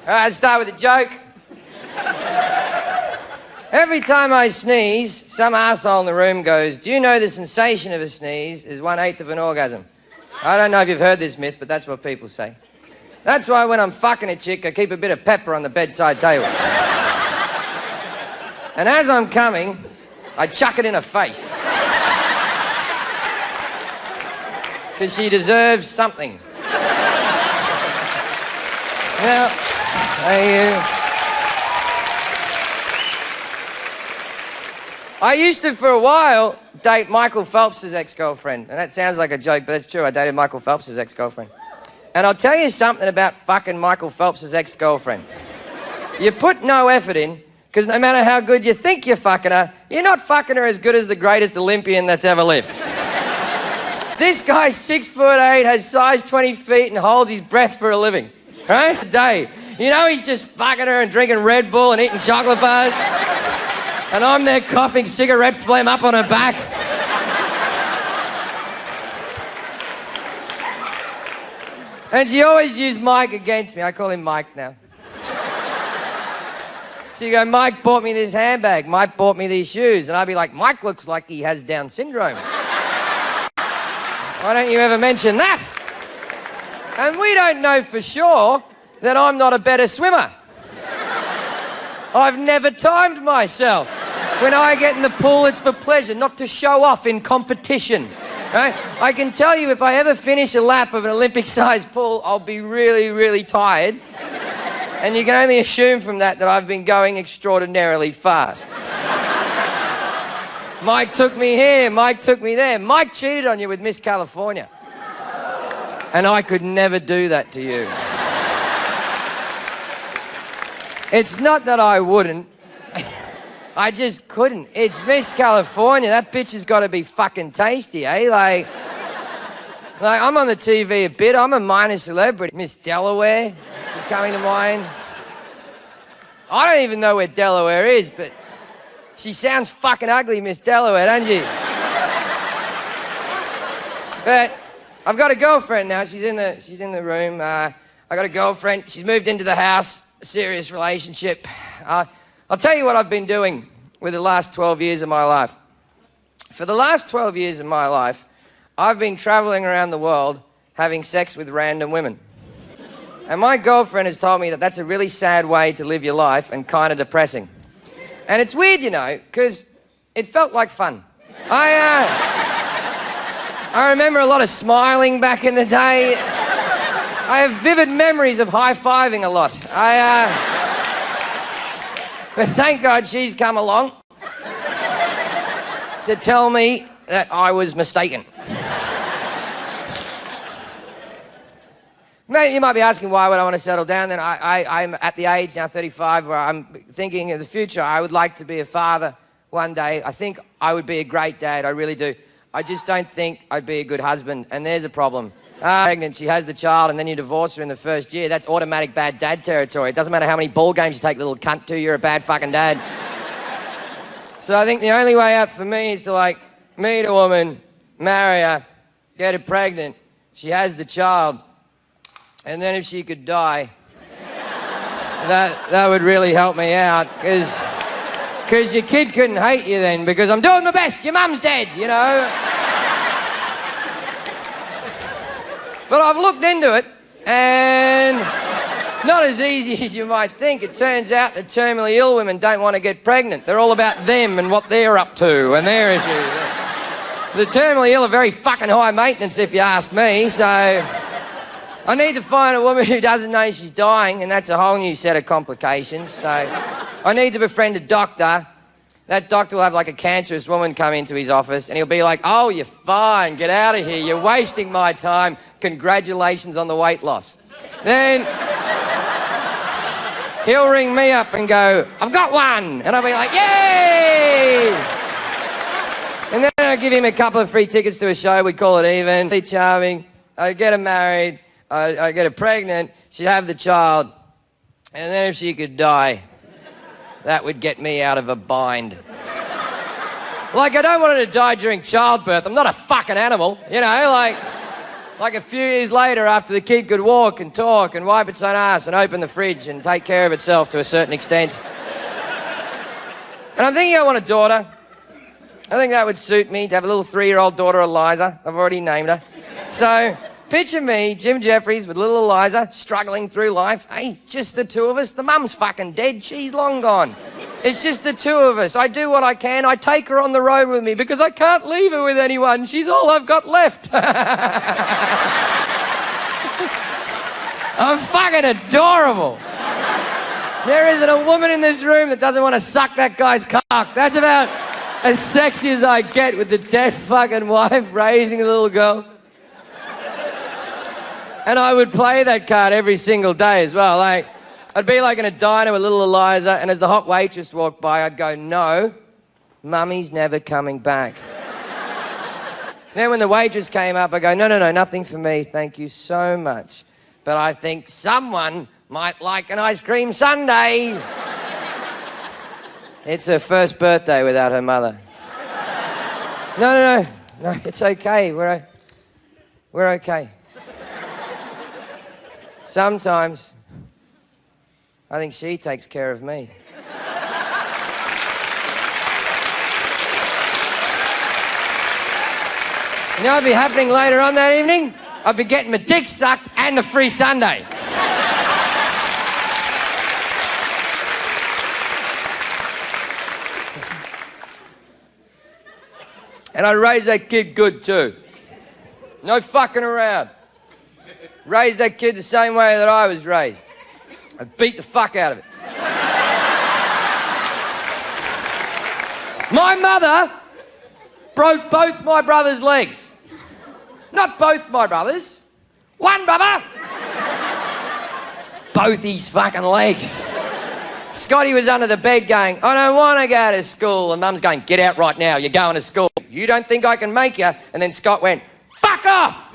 All right, let's start with a joke. Every time I sneeze, some asshole in the room goes, do you know the sensation of a sneeze is 1/8 of an orgasm? I don't know if you've heard this myth, but that's what people say. That's why when I'm fucking a chick, I keep a bit of pepper on the bedside table. And as I'm coming, I chuck it in her face. Because she deserves something. Now, I used to, for a while, date Michael Phelps' ex-girlfriend. And that sounds like a joke, but that's true. I dated Michael Phelps' ex-girlfriend. And I'll tell you something about fucking Michael Phelps' ex-girlfriend. You put no effort in, because no matter how good you think you're fucking her, you're not fucking her as good as the greatest Olympian that's ever lived. This guy's 6'8", has size 20 feet, and holds his breath for a living. Right? A day. You know he's just fucking her and drinking Red Bull and eating chocolate bars. And I'm there coughing cigarette phlegm up on her back. And she always used Mike against me. I call him Mike now. So you go, Mike bought me this handbag. Mike bought me these shoes. And I'd be like, Mike looks like he has Down syndrome. Why don't you ever mention that? And we don't know for sure that I'm not a better swimmer. I've never timed myself. When I get in the pool, it's for pleasure, not to show off in competition. Right? I can tell you if I ever finish a lap of an Olympic-sized pool, I'll be really, really tired. And you can only assume from that that I've been going extraordinarily fast. Mike took me here, Mike took me there. Mike cheated on you with Miss California. And I could never do that to you. It's not that I wouldn't. I just couldn't. It's Miss California. That bitch has got to be fucking tasty, eh? Like I'm on the TV a bit. I'm a minor celebrity. Miss Delaware is coming to mind. I don't even know where Delaware is, but she sounds fucking ugly, Miss Delaware, doesn't she? But I've got a girlfriend now. She's in the room. I got a girlfriend. She's moved into the house. A serious relationship. I'll tell you what I've been doing with the last 12 years of my life. For the last 12 years of my life, I've been traveling around the world having sex with random women. And my girlfriend has told me that that's a really sad way to live your life and kind of depressing. And it's weird, you know, because it felt like fun. I remember a lot of smiling back in the day. I have vivid memories of high-fiving a lot. But thank God she's come along to tell me that I was mistaken. Mate, you might be asking why would I want to settle down then. I'm at the age now, 35, where I'm thinking of the future. I would like to be a father one day. I think I would be a great dad, I really do. I just don't think I'd be a good husband, and there's a problem. Pregnant, she has the child, and then you divorce her in the first year. That's automatic bad dad territory. It doesn't matter how many ball games you take, little cunt, to, you're a bad fucking dad. So I think the only way out for me is to, like, meet a woman, marry her, get her pregnant, she has the child, and then if she could die, that would really help me out, because your kid couldn't hate you then, because I'm doing my best, your mum's dead, you know? But I've looked into it, and not as easy as you might think. It turns out that terminally ill women don't want to get pregnant. They're all about them and what they're up to and their issues. The terminally ill are very fucking high maintenance, if you ask me, so I need to find a woman who doesn't know she's dying, and that's a whole new set of complications, so I need to befriend a doctor. That doctor will have like a cancerous woman come into his office and he'll be like, oh, you're fine, get out of here, you're wasting my time, congratulations on the weight loss. Then he'll ring me up and go, I've got one, and I'll be like, yay! And then I'll give him a couple of free tickets to a show, we'd call it even. Be charming, I'd get her married, I'd get her pregnant, she'd have the child, and then if she could die, that would get me out of a bind. Like, I don't want her to die during childbirth. I'm not a fucking animal, you know, like Like a few years later, after the kid could walk and talk and wipe its own ass and open the fridge and take care of itself to a certain extent. And I'm thinking I want a daughter. I think that would suit me, to have a little 3-year-old daughter, Eliza. I've already named her. So, picture me, Jim Jefferies, with little Eliza, struggling through life. Hey, just the two of us. The mum's fucking dead. She's long gone. It's just the two of us. I do what I can. I take her on the road with me because I can't leave her with anyone. She's all I've got left. I'm fucking adorable. There isn't a woman in this room that doesn't want to suck that guy's cock. That's about as sexy as I get, with the dead fucking wife raising a little girl. And I would play that card every single day as well. Like, I'd be like in a diner with little Eliza, and as the hot waitress walked by, I'd go, no, mummy's never coming back. Then when the waitress came up, I go, no, nothing for me, thank you so much. But I think someone might like an ice cream sundae. It's her first birthday without her mother. No, it's okay, we're okay. Sometimes, I think she takes care of me. You know what'd be happening later on that evening? I'd be getting my dick sucked and a free sundae. And I'd raise that kid good too. No fucking around. Raise that kid the same way that I was raised. I beat the fuck out of it. My mother broke both my brother's legs. Not both my brothers. One brother. Both his fucking legs. Scotty was under the bed going, I don't want to go to school. And Mum's going, get out right now, you're going to school. You don't think I can make you? And then Scott went, fuck off.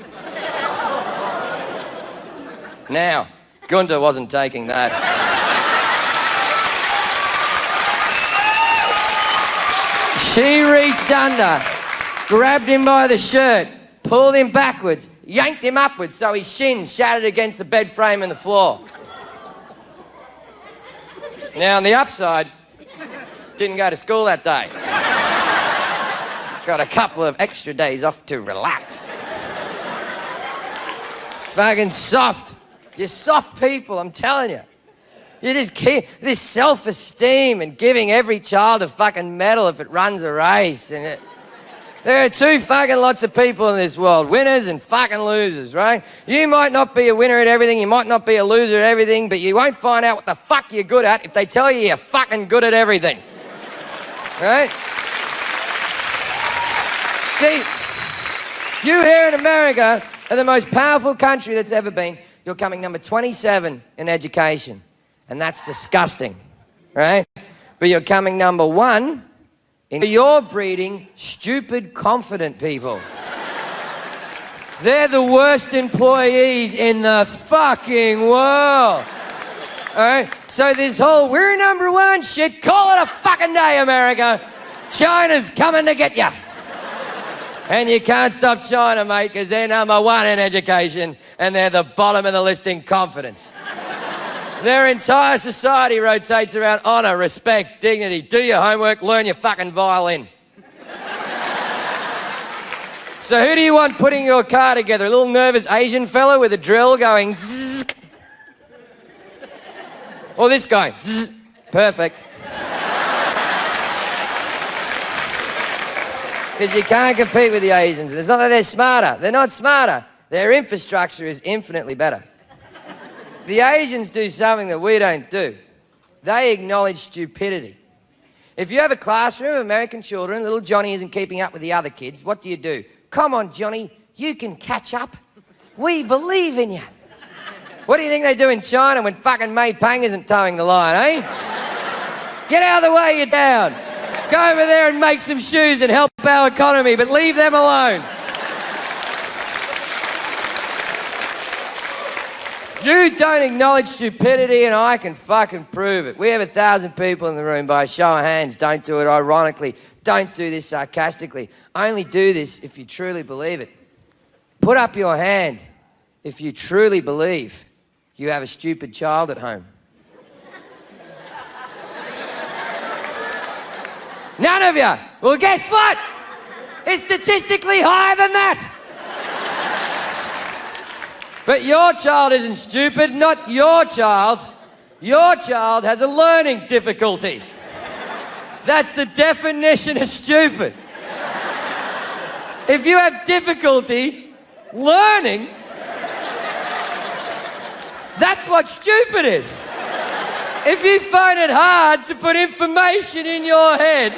Now, Gunter wasn't taking that. She reached under, grabbed him by the shirt, pulled him backwards, yanked him upwards so his shins shattered against the bed frame and the floor. Now, on the upside, didn't go to school that day. Got a couple of extra days off to relax. Fucking soft. You're soft people, I'm telling you. You just keep this self-esteem and giving every child a fucking medal if it runs a race. And there are two fucking lots of people in this world, winners and fucking losers, right? You might not be a winner at everything, you might not be a loser at everything, but you won't find out what the fuck you're good at if they tell you you're fucking good at everything. Right? See, you here in America are the most powerful country that's ever been. You're coming number 27 in education, and that's disgusting, right? But you're coming number 1 in you're breeding stupid, confident people. They're the worst employees in the fucking world. All right? So this whole we're number 1 shit, call it a fucking day, America. China's coming to get you. And you can't stop China, mate, because they're number 1 in education and they're the bottom of the list in confidence. Their entire society rotates around honour, respect, dignity. Do your homework, learn your fucking violin. So who do you want putting your car together? A little nervous Asian fella with a drill going zzz? Or this guy? Zzz. Perfect. Because you can't compete with the Asians. It's not that they're smarter. They're not smarter. Their infrastructure is infinitely better. The Asians do something that we don't do. They acknowledge stupidity. If you have a classroom of American children, little Johnny isn't keeping up with the other kids, what do? Come on, Johnny, you can catch up. We believe in you. What do you think they do in China when fucking Mei Pang isn't towing the line, eh? Get out of the way, you're down. Go over there and make some shoes and help our economy, but leave them alone. You don't acknowledge stupidity and I can fucking prove it. We have 1,000 people in the room. By a show of hands, don't do it ironically. Don't do this sarcastically. Only do this if you truly believe it. Put up your hand if you truly believe you have a stupid child at home. None of you. Well, guess what? It's statistically higher than that. But your child isn't stupid, not your child. Your child has a learning difficulty. That's the definition of stupid. If you have difficulty learning, that's what stupid is. If you find it hard to put information in your head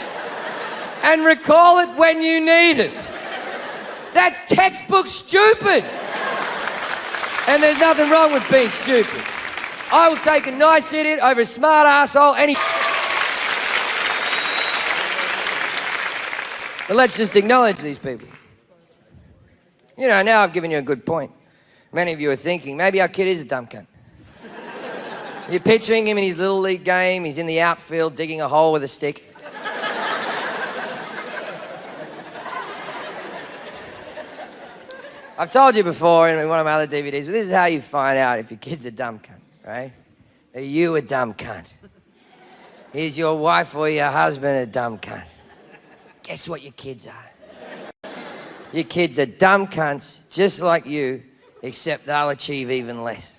and recall it when you need it, that's textbook stupid. And there's nothing wrong with being stupid. I will take a nice idiot over a smart arsehole any... But let's just acknowledge these people. You know, now I've given you a good point. Many of you are thinking, maybe our kid is a dumb cunt. You're picturing him in his little league game, he's in the outfield digging a hole with a stick. I've told you before in one of my other DVDs, but this is how you find out if your kid's a dumb cunt, right? Are you a dumb cunt? Is your wife or your husband a dumb cunt? Guess what your kids are? Your kids are dumb cunts just like you, except they'll achieve even less.